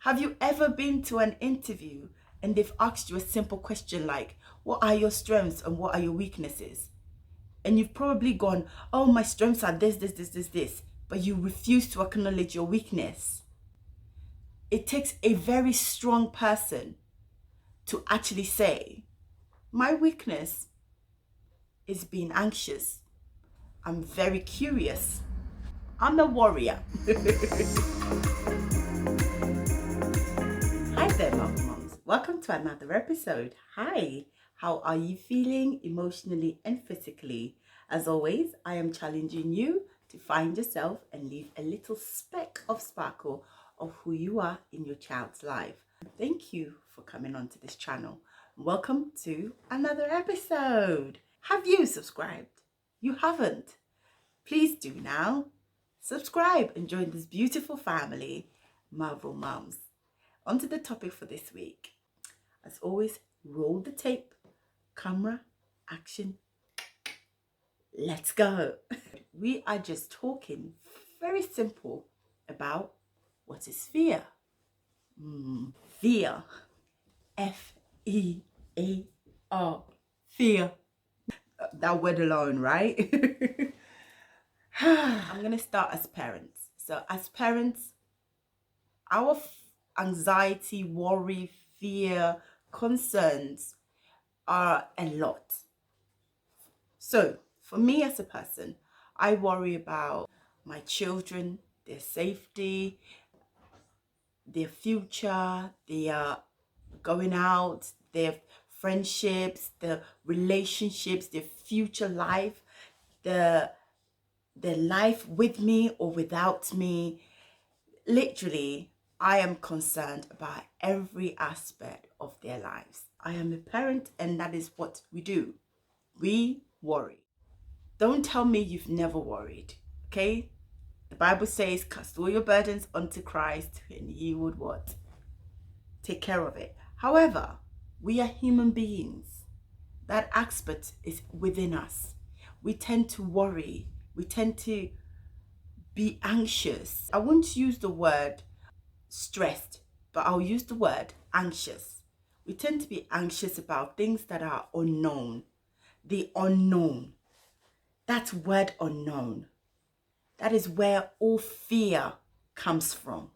Have you ever been to an interview and they've asked you a simple question like, what are your strengths and what are your weaknesses? And you've probably gone, oh, my strengths are this, but you refuse to acknowledge your weakness. It takes a very strong person to actually say, my weakness is being anxious. I'm very curious. I'm a warrior. Hi there, moms. Welcome to another episode. Hi, how are you feeling emotionally and physically? As always, I am challenging you to find yourself and leave a little speck of sparkle of who you are in your child's life. Thank you for coming onto this channel. Welcome to another episode. Have you subscribed? You haven't? Please do now. Subscribe and join this beautiful family, Marvel Mums. On to the topic for this week. As always, roll the tape, camera, action. Let's go. We are just talking very simple about what is fear. Fear. F-E-A-R. Fear. That word alone, right? I'm going to start as parents. So as parents, our anxiety, worry, fear, concerns are a lot. So for me as a person, I worry about my children, their safety, their future, their going out, their friendships, the relationships, their future life, their life with me or without me. Literally, I am concerned about every aspect of their lives. I am a parent, and that is what we do. We worry. Don't tell me you've never worried, okay? The Bible says, cast all your burdens onto Christ, and he would what? Take care of it. However, we are human beings. That aspect is within us. We tend to worry. We tend to be anxious. I won't use the word stressed, but I'll use the word anxious. We tend to be anxious about things that are unknown. The unknown. That word unknown. That is where all fear comes from.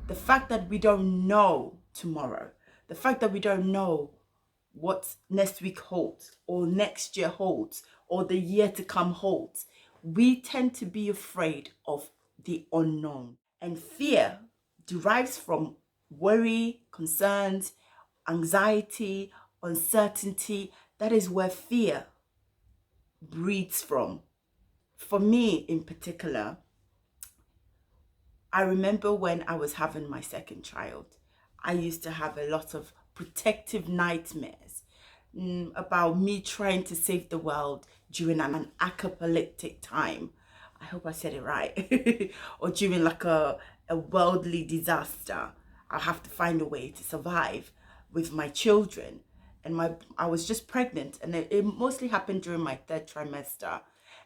The fact that we don't know tomorrow. The fact that we don't know what next week holds, or next year holds, or the year to come holds. We tend to be afraid of the unknown. And fear derives from worry, concerns, anxiety, uncertainty. That is where fear breeds from. For me in particular, I remember when I was having my second child, I used to have a lot of protective nightmares about me trying to save the world during an apocalyptic time. I hope I said it right. Or during like a worldly disaster. I'll have to find a way to survive with my children. And I was just pregnant, and it mostly happened during my third trimester.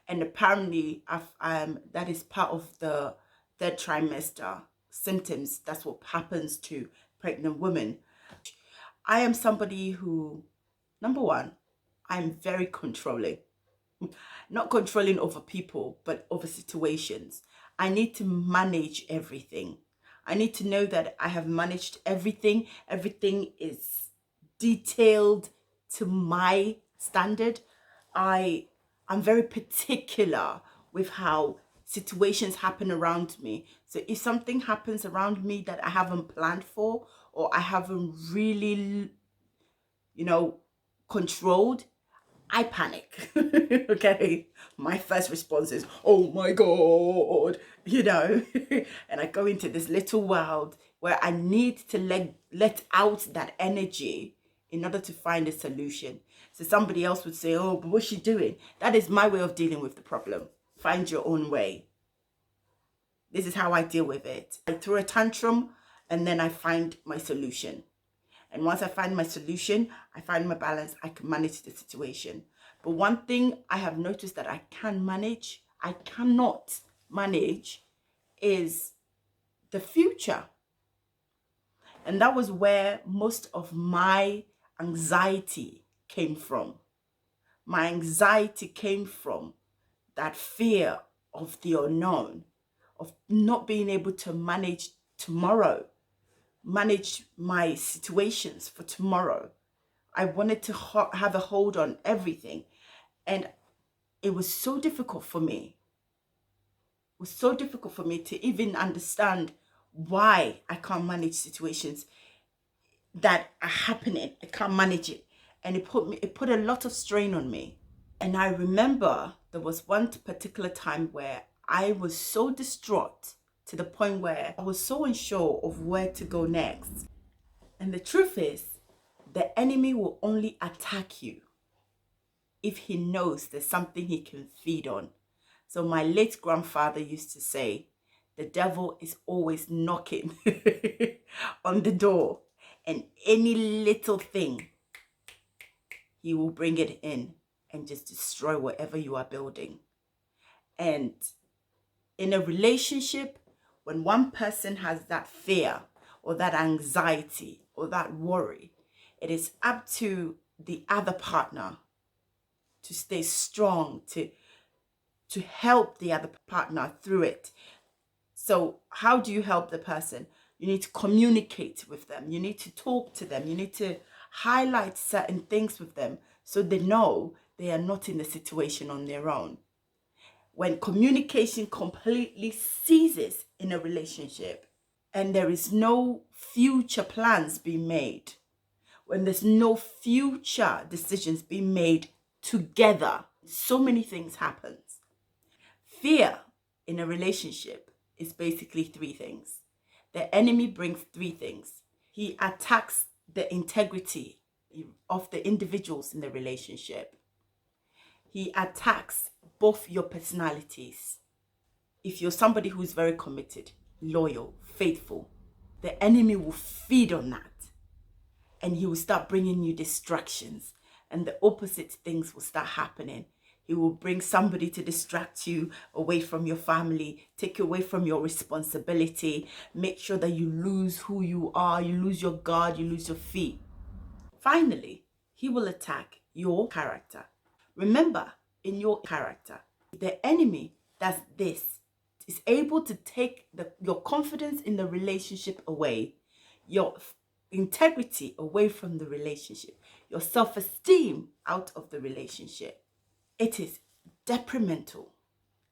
And apparently that is part of the third trimester symptoms. That's what happens to pregnant women. I am somebody who, number one, I'm very controlling. Not controlling over people, but over situations. I need to manage everything. I need to know that I have managed everything. Everything is detailed to my standard. I'm very particular with how situations happen around me. So if something happens around me that I haven't planned for, or I haven't really, controlled, I panic. Okay. My first response is, oh my God, and I go into this little world where I need to let out that energy in order to find a solution. So somebody else would say, oh, but what's she doing? That is my way of dealing with the problem. Find your own way. This is how I deal with it. I throw a tantrum and then I find my solution. And once I find my solution, I find my balance, I can manage the situation. But one thing I have noticed that I cannot manage is the future. And that was where most of my anxiety came from. My anxiety came from that fear of the unknown, of not being able to manage tomorrow, manage my situations for tomorrow. I wanted to have a hold on everything. And it was so difficult for me. It was so difficult for me to even understand why I can't manage situations that are happening. I can't manage it. And it put a lot of strain on me. And I remember there was one particular time where I was so distraught to the point where I was so unsure of where to go next. And the truth is, the enemy will only attack you if he knows there's something he can feed on. So my late grandfather used to say, the devil is always knocking on the door, and any little thing, he will bring it in and just destroy whatever you are building. And in a relationship, when one person has that fear or that anxiety or that worry, it is up to the other partner to stay strong, to help the other partner through it. So how do you help the person? You need to communicate with them. You need to talk to them. You need to highlight certain things with them so they know they are not in the situation on their own. When communication completely ceases in a relationship and there is no future plans being made, when there's no future decisions being made together, so many things happen. Fear in a relationship is basically three things. The enemy brings three things. He attacks the integrity of the individuals in the relationship. He attacks both your personalities. If you're somebody who's very committed, loyal, faithful, the enemy will feed on that. And he will start bringing you distractions. And the opposite things will start happening. He will bring somebody to distract you away from your family, take you away from your responsibility, make sure that you lose who you are, you lose your guard, you lose your feet. Finally, he will attack your character. Remember, in your character, the enemy does this, is able to take your confidence in the relationship away, your integrity away from the relationship, your self-esteem out of the relationship. It is detrimental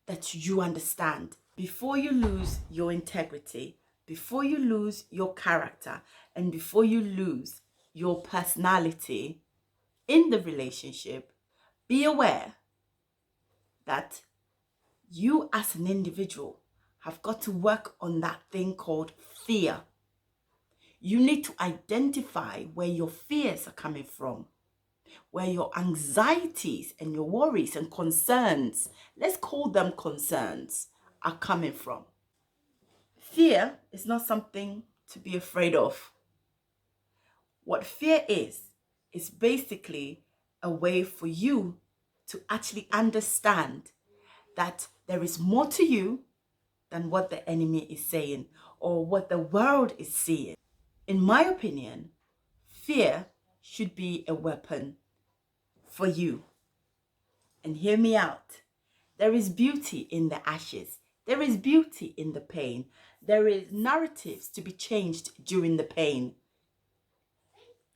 that you understand before you lose your integrity, before you lose your character, and before you lose your personality in the relationship, be aware that you as an individual have got to work on that thing called fear. You need to identify where your fears are coming from, where your anxieties and your worries and concerns, let's call them concerns, are coming from. Fear is not something to be afraid of. What fear is basically a way for you to actually understand that there is more to you than what the enemy is saying or what the world is seeing. In my opinion, fear should be a weapon for you. And hear me out. There is beauty in the ashes. There is beauty in the pain. There is narratives to be changed during the pain.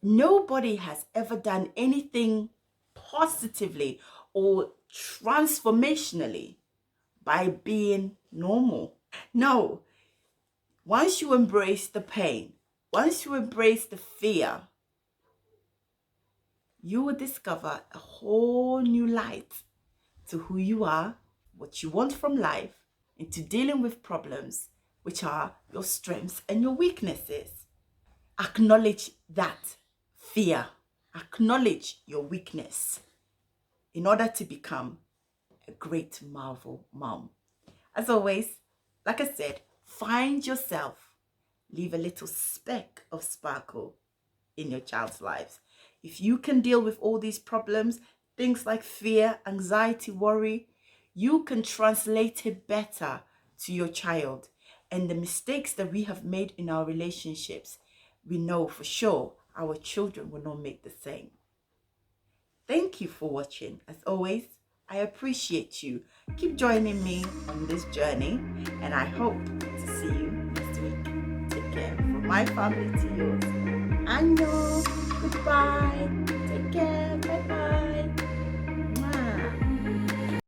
Nobody has ever done anything positively or transformationally by being normal. No. Once you embrace the pain, once you embrace the fear, you will discover a whole new light to who you are, what you want from life, into dealing with problems, which are your strengths and your weaknesses. Acknowledge that fear. Acknowledge your weakness in order to become a great marvel mom. As always, like I said, find yourself. Leave a little speck of sparkle in your child's lives. If you can deal with all these problems, things like fear, anxiety, worry, you can translate it better to your child. And the mistakes that we have made in our relationships, we know for sure our children will not make the same. Thank you for watching. As always, I appreciate you. Keep joining me on this journey, and I hope to see you next week. Take care. From my family to yours. Annyeong. Goodbye.